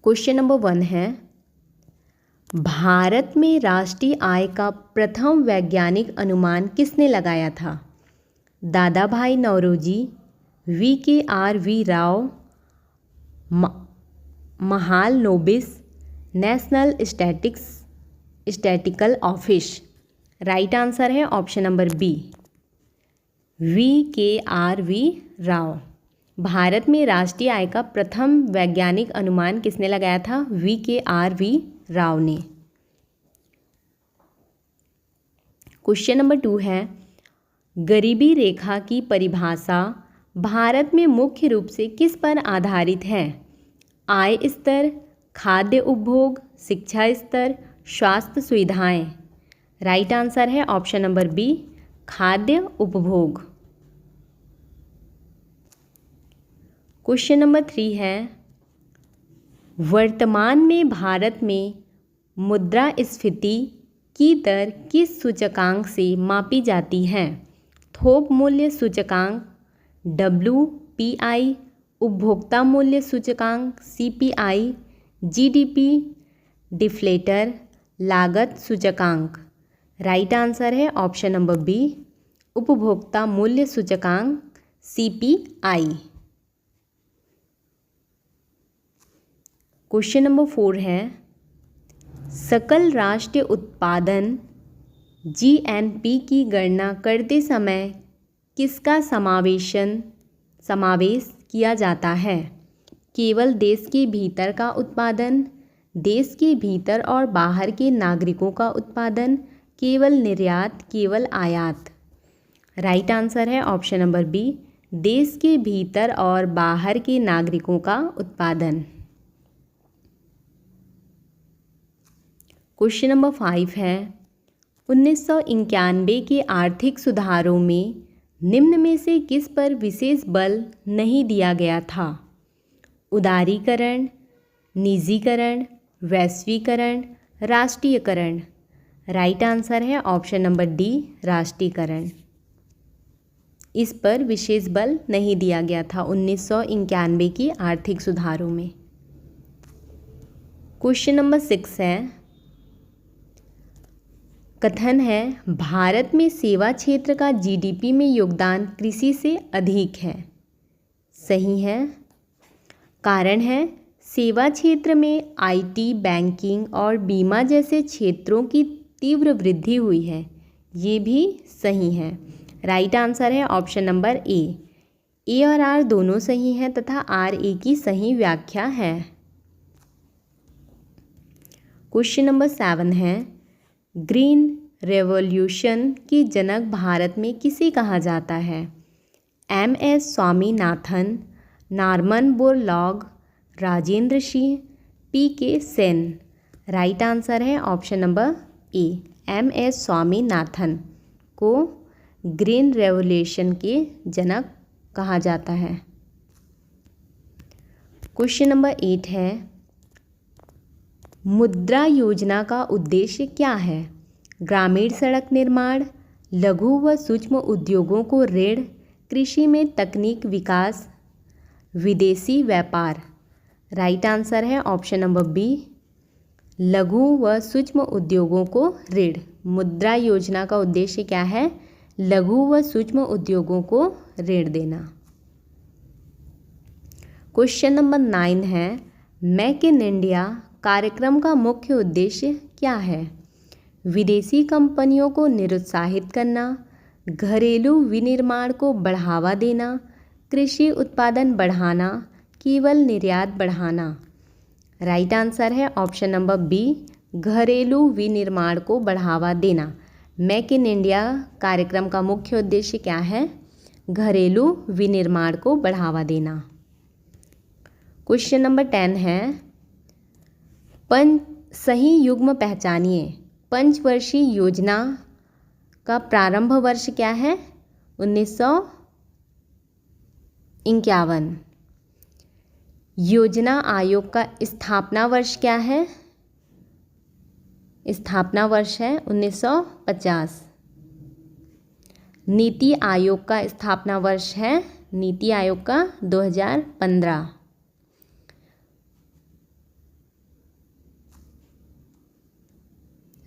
Question number 1 है, भारत में राष्ट्रीय आय का प्रथम वैज्ञानिक अनुमान किसने लगाया था? Dadabhai Naoroji, VKR Rao, Mahalanobis, national statical office. Right answer है option number B, VKR Rao. Bharat में राष्ट्रीय आय का प्रथम वैज्ञानिक अनुमान किसने लगाया था? VKR राव ने। क्वेश्चन नंबर 2 है, गरीबी रेखा की परिभाषा भारत में मुख्य रूप से किस पर आधारित है? आय स्तर, खाद्य उपभोग, शिक्षा स्तर, स्वास्थ्य सुविधाएं। राइट आंसर है ऑप्शन नंबर बी, खाद्य उपभोग। क्वेश्चन नंबर 3 है, वर्तमान में भारत में मुद्रास्फीति की दर किस सूचकांक से मापी जाती है? थोक मूल्य सूचकांक, WPI, उपभोक्ता मूल्य सूचकांक CPI, GDP, डिफ्लेटर, लागत सूचकांक। राइट आंसर है ऑप्शन नंबर बी, उपभोक्ता मूल्य सूचकांक CPI। क्वेश्चन नंबर 4 है, सकल राष्ट्रीय उत्पादन GNP की गणना करते समय किसका समावेश किया जाता है? केवल देश के भीतर का उत्पादन, देश के भीतर और बाहर के नागरिकों का उत्पादन, केवल निर्यात, केवल आयात। राइट आंसर है ऑप्शन नंबर बी, देश के भीतर और बाहर के नागरिकों का उत्पादन। क्वेश्चन नंबर 5 है, 1991 के आर्थिक सुधारों में निम्न में से किस पर विशेष बल नहीं दिया गया था? उदारीकरण, निजीकरण, वैश्वीकरण, राष्ट्रीयकरण। राइट आंसर है ऑप्शन नंबर डी, राष्ट्रीयकरण। इस पर विशेष बल नहीं दिया गया था 1991 के आर्थिक सुधारों में। क्वेश्चन नंबर 6 है, कथन है, भारत में सेवा क्षेत्र का GDP में योगदान कृषि से अधिक है। सही है। कारण है, सेवा क्षेत्र में IT, बैंकिंग और बीमा जैसे क्षेत्रों की तीव्र वृद्धि हुई है। ये भी सही है। राइट आंसर है ऑप्शन नंबर ए और आर दोनों सही हैं तथा RA की सही व्याख्या है। क्वेश्चन नंबर 7 है, ग्रीन रेवोल्यूशन के जनक भारत में किसे कहा जाता है? MS Swaminathan, Norman Borlaug, Rajendra Singh, PK Sen. Right answer है option number A, MS Swaminathan को ग्रीन रेवोल्यूशन के जनक कहा जाता है। क्वेश्चन नंबर 8 है, मुद्रा योजना का उद्देश्य क्या है? ग्रामीण सड़क निर्माण, लघु व सूक्ष्म उद्योगों को ऋण, कृषि में तकनीक विकास, विदेशी व्यापार। राइट आंसर है ऑप्शन नंबर बी, लघु व सूक्ष्म उद्योगों को ऋण। मुद्रा योजना का उद्देश्य क्या है? लघु व सूक्ष्म उद्योगों को ऋण देना। क्वेश्चन नंबर 9 है, मेक इन इंडिया कार्यक्रम का मुख्य उद्देश्य क्या है? विदेशी कंपनियों को निरुत्साहित करना, घरेलू विनिर्माण को बढ़ावा देना, कृषि उत्पादन बढ़ाना, केवल निर्यात बढ़ाना। राइट आंसर है ऑप्शन नंबर बी, घरेलू विनिर्माण को बढ़ावा देना। मेक इन इंडिया कार्यक्रम का मुख्य उद्देश्य क्या है? घरेलू विनिर्माण को बढ़ावा देना। क्वेश्चन नंबर 10 है, सही युग्म पहचानिए। पंचवर्षीय योजना का प्रारंभ वर्ष क्या है? 1951। योजना आयोग का स्थापना वर्ष क्या है? स्थापना वर्ष है 1950। नीति आयोग का स्थापना वर्ष है, नीति आयोग का 2015।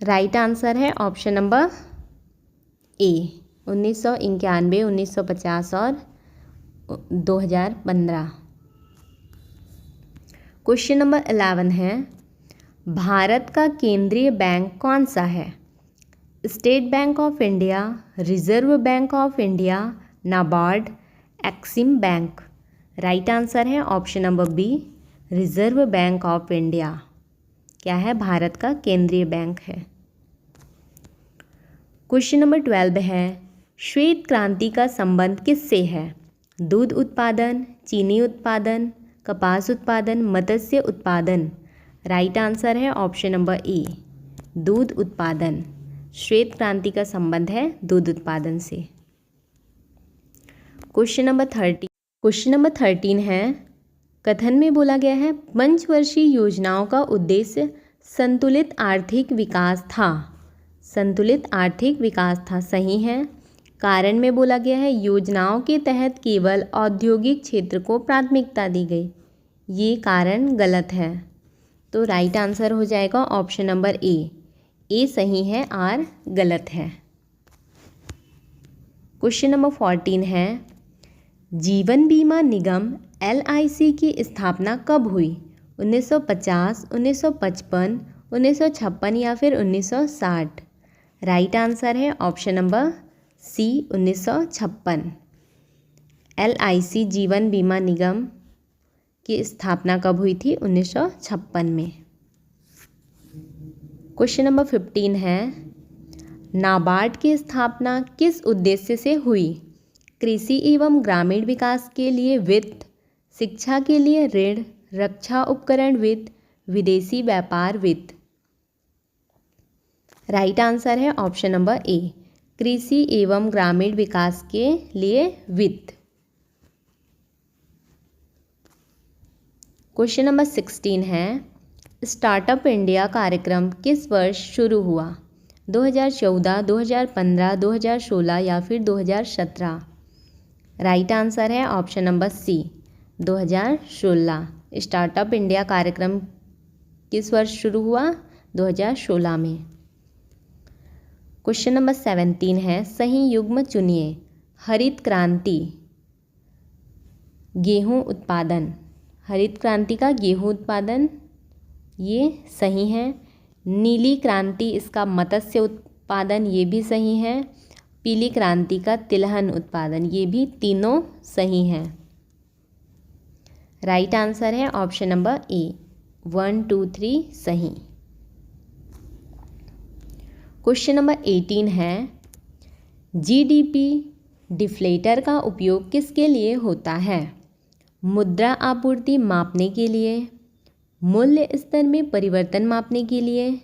राइट आंसर है ऑप्शन नंबर ए, 1991, 1950 और 2015। क्वेश्चन नंबर 11 है, भारत का केंद्रीय बैंक कौन सा है? State Bank of India, Reserve Bank of India, NABARD, EXIM Bank. Right answer है option number B, Reserve Bank of India. क्या है? भारत का केंद्रीय बैंक है। क्वेश्चन नंबर 12 है, श्वेत क्रांति का संबंध किससे है? दूध उत्पादन, चीनी उत्पादन, कपास उत्पादन, मत्स्य उत्पादन। राइट आंसर है ऑप्शन नंबर ए, दूध उत्पादन। श्वेत क्रांति का संबंध है दूध उत्पादन से। क्वेश्चन नंबर 13 है, कथन में बोला गया है पंचवर्षीय योजनाओं का उद्देश्य संतुलित आर्थिक विकास था। संतुलित आर्थिक विकास था, सही है। कारण में बोला गया है योजनाओं के तहत केवल औद्योगिक क्षेत्र को प्राथमिकता दी गई। ये कारण गलत है, तो राइट आंसर हो जाएगा ऑप्शन नंबर ए सही है, आर गलत है। क्वेश्चन नंबर 14 है, जीवन बीमा निगम LIC की स्थापना कब हुई? 1950, 1955, 1956 या फिर 1960? राइट आंसर है ऑप्शन नंबर सी, 1956। LIC जीवन बीमा निगम की स्थापना कब हुई थी? 1956 में। क्वेश्चन नंबर 15 है, नाबार्ड की स्थापना किस उद्देश्य से हुई? कृषि एवं ग्रामीण विकास के लिए वित्त, शिक्षा के लिए ऋण, रक्षा उपकरण वित्त, विदेशी व्यापार वित्त। राइट आंसर है ऑप्शन नंबर ए, कृषि एवं ग्रामीण विकास के लिए वित्त। क्वेश्चन नंबर 16 है, स्टार्टअप इंडिया कार्यक्रम किस वर्ष शुरू हुआ? 2014, 2015, 2016 या फिर 2017? राइट आंसर है option number C, 2016। Startup India कार्यक्रम किस वर्ष शुरू हुआ? 2016 में। क्वेश्चन नंबर 17 है, सही युग्म चुनिए। हरित क्रांति, गेहूं उत्पादन। हरित क्रांति का गेहूं उत्पादन, ये सही है। नीली क्रांति इसका मत्स्य उत्पादन, ये भी सही है। पीली क्रांति का तिलहन उत्पादन, ये भी तीनों सही हैं। राइट आंसर है ऑप्शन नंबर ए, 1, 2, 3 सही। क्वेश्चन नंबर 18 है, GDP डिफ्लेटर का उपयोग किसके लिए होता है? मुद्रा आपूर्ति मापने के लिए, मूल्य स्तर में परिवर्तन मापने के लिए,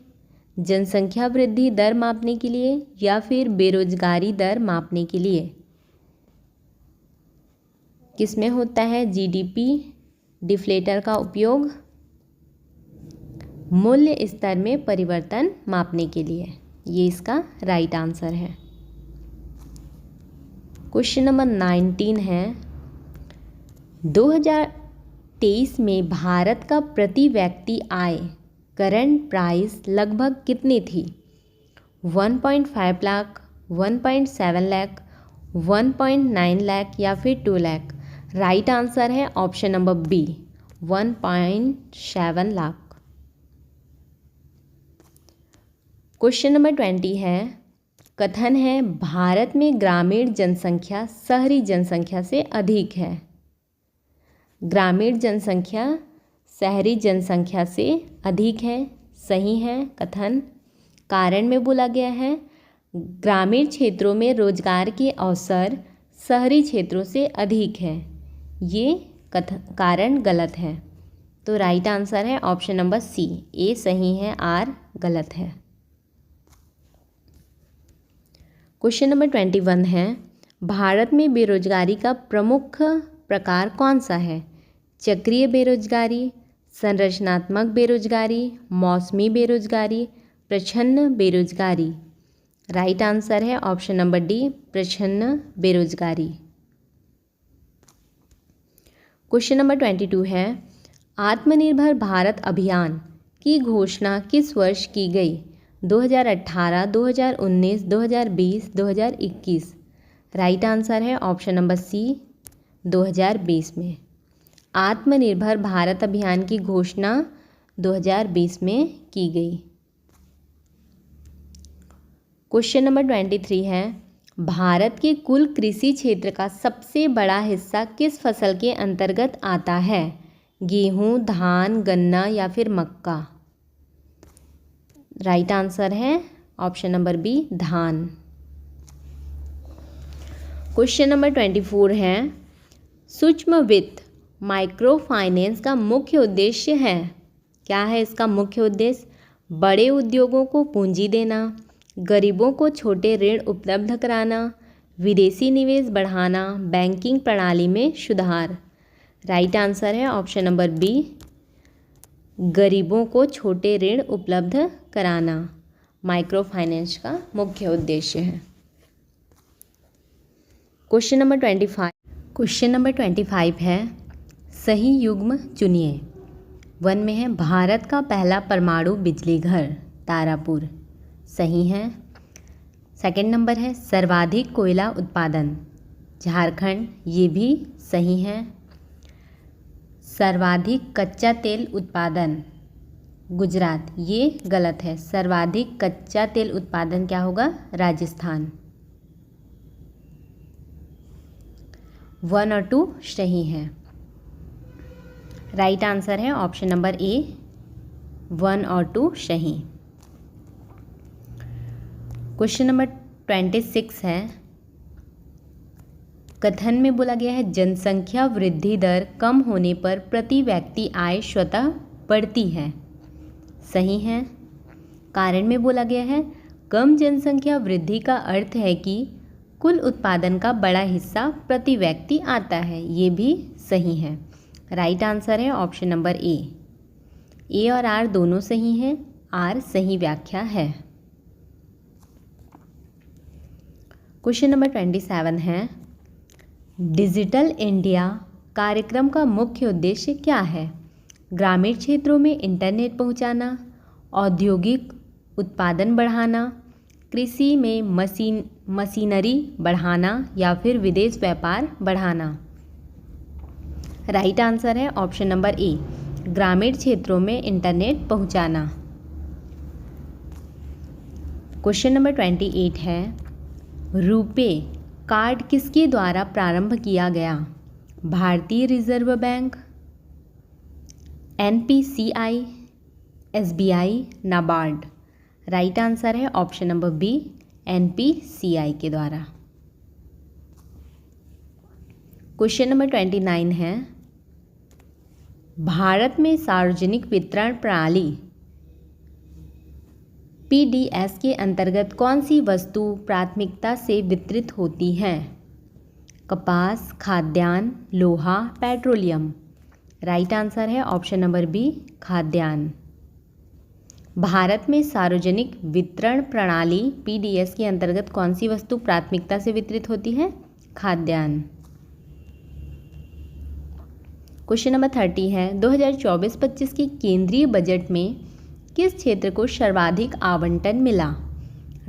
जनसंख्या वृद्धि दर मापने के लिए या फिर बेरोजगारी दर मापने के लिए? किसमें होता है GDP डिफ्लेटर का उपयोग? मूल्य स्तर में परिवर्तन मापने के लिए। ये इसका राइट आंसर है। क्वेश्चन नंबर 19 है, 2023 में भारत का प्रति व्यक्ति आय करंट प्राइस लगभग कितनी थी? 1.5 लाख, 1.7 लाख, 1.9 लाख या फिर 2 लाख? राइट आंसर है option number B, 1.7 lakh. Question number 20 है, कथन है भारत में ग्रामीण जनसंख्या शहरी जनसंख्या से अधिक है। ग्रामीण जनसंख्या शहरी जनसंख्या से अधिक है, सही है कथन। कारण में बोला गया है ग्रामीण क्षेत्रों में रोजगार के अवसर शहरी क्षेत्रों से अधिक है। ये कारण गलत है, तो राइट आंसर है ऑप्शन नंबर सी, ए सही है, आर गलत है। क्वेश्चन नंबर 21 है, भारत में बेरोजगारी का प्रमुख प्रकार कौन सा है? चक्रीय बेरोजगारी, संरचनात्मक बेरोजगारी, मौसमी बेरोजगारी, प्रच्छन्न बेरोजगारी? राइट आंसर है ऑप्शन नंबर डी, प्रच्छन्न बेरोजगारी। क्वेश्चन नंबर 22 है, आत्मनिर्भर भारत अभियान की घोषणा किस वर्ष की गई? 2018, 2019, 2020, 2021? राइट आंसर है ऑप्शन नंबर सी 2020 में। आत्मनिर्भर भारत अभियान की घोषणा 2020 में की गई। क्वेश्चन नंबर 23 है, भारत के कुल कृषि क्षेत्र का सबसे बड़ा हिस्सा किस फसल के अंतर्गत आता है? गेहूं, धान, गन्ना या फिर मक्का? राइट आंसर है ऑप्शन नंबर बी धान। क्वेश्चन नंबर 24 है, सूक्ष्म वित्त माइक्रो फाइनेंस का मुख्य उद्देश्य है? क्या है इसका मुख्य उद्देश्य? बड़े उद्योगों को पूंजी देना, गरीबों को छोटे ऋण उपलब्ध कराना, विदेशी निवेश बढ़ाना, बैंकिंग प्रणाली में सुधार। राइट आंसर है ऑप्शन नंबर बी गरीबों को छोटे ऋण उपलब्ध कराना माइक्रो फाइनेंस का मुख्य उद्देश्य है। क्वेश्चन नंबर 25 है, सही युग्म चुनिए। 1 में है, भारत का पहला परमाणु बिजली घर तारापुर, सही है। सेकंड नंबर है, सर्वाधिक कोयला उत्पादन झारखंड, ये भी सही है। सर्वाधिक कच्चा तेल उत्पादन गुजरात, ये गलत है। सर्वाधिक कच्चा तेल उत्पादन क्या होगा? राजस्थान। 1 और 2 सही है। राइट आंसर है ऑप्शन नंबर ए 1 और 2 सही। क्वेश्चन नंबर 26 है, कथन में बोला गया है जनसंख्या वृद्धि दर कम होने पर प्रति व्यक्ति आय स्वतः बढ़ती है, सही है। कारण में बोला गया है कम जनसंख्या वृद्धि का अर्थ है कि कुल उत्पादन का बड़ा हिस्सा प्रति व्यक्ति आता है, ये भी सही है। राइट आंसर है ऑप्शन नंबर ए और आर दोनों सही हैं, आर सही व्याख्या है। क्वेश्चन नंबर 27 है, डिजिटल इंडिया कार्यक्रम का मुख्य उद्देश्य क्या है? ग्रामीण क्षेत्रों में इंटरनेट पहुंचाना, औद्योगिक उत्पादन बढ़ाना, कृषि में मशीनरी बढ़ाना या फिर विदेश व्यापार बढ़ाना। राइट आंसर है ऑप्शन नंबर ए ग्रामीण क्षेत्रों में इंटरनेट पहुंचाना। क्वेश्चन नंबर 28 है, रुपे कार्ड किसके द्वारा प्रारंभ किया गया? भारतीय reserve bank, NPCI, SBI, NABARD. Right answer है ऑप्शन नंबर बी NPCI के द्वारा। क्वेश्चन नंबर 29 है, भारत में सार्वजनिक वितरण प्रणाली PDS के अंतर्गत कौन सी वस्तु प्राथमिकता से वितरित होती है? कपास, खाद्यान्न, लोहा, पेट्रोलियम। राइट आंसर है ऑप्शन नंबर बी खाद्यान्न। भारत में सार्वजनिक वितरण प्रणाली PDS के अंतर्गत कौन सी वस्तु प्राथमिकता से वितरित होती है? खाद्यान्न। क्वेश्चन नंबर 30 है, 2024-25 के केंद्रीय बजट में किस क्षेत्र को सर्वाधिक आवंटन मिला?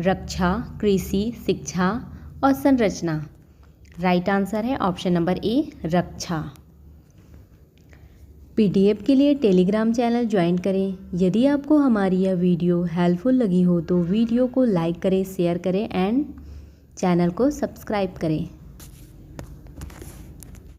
रक्षा, कृषि, शिक्षा और संरचना। राइट आंसर है ऑप्शन नंबर ए रक्षा। PDF के लिए टेलीग्राम चैनल ज्वाइन करें। यदि आपको हमारी यह वीडियो हेल्पफुल लगी हो तो वीडियो को लाइक करें, शेयर करें एंड चैनल को सब्सक्राइब करें।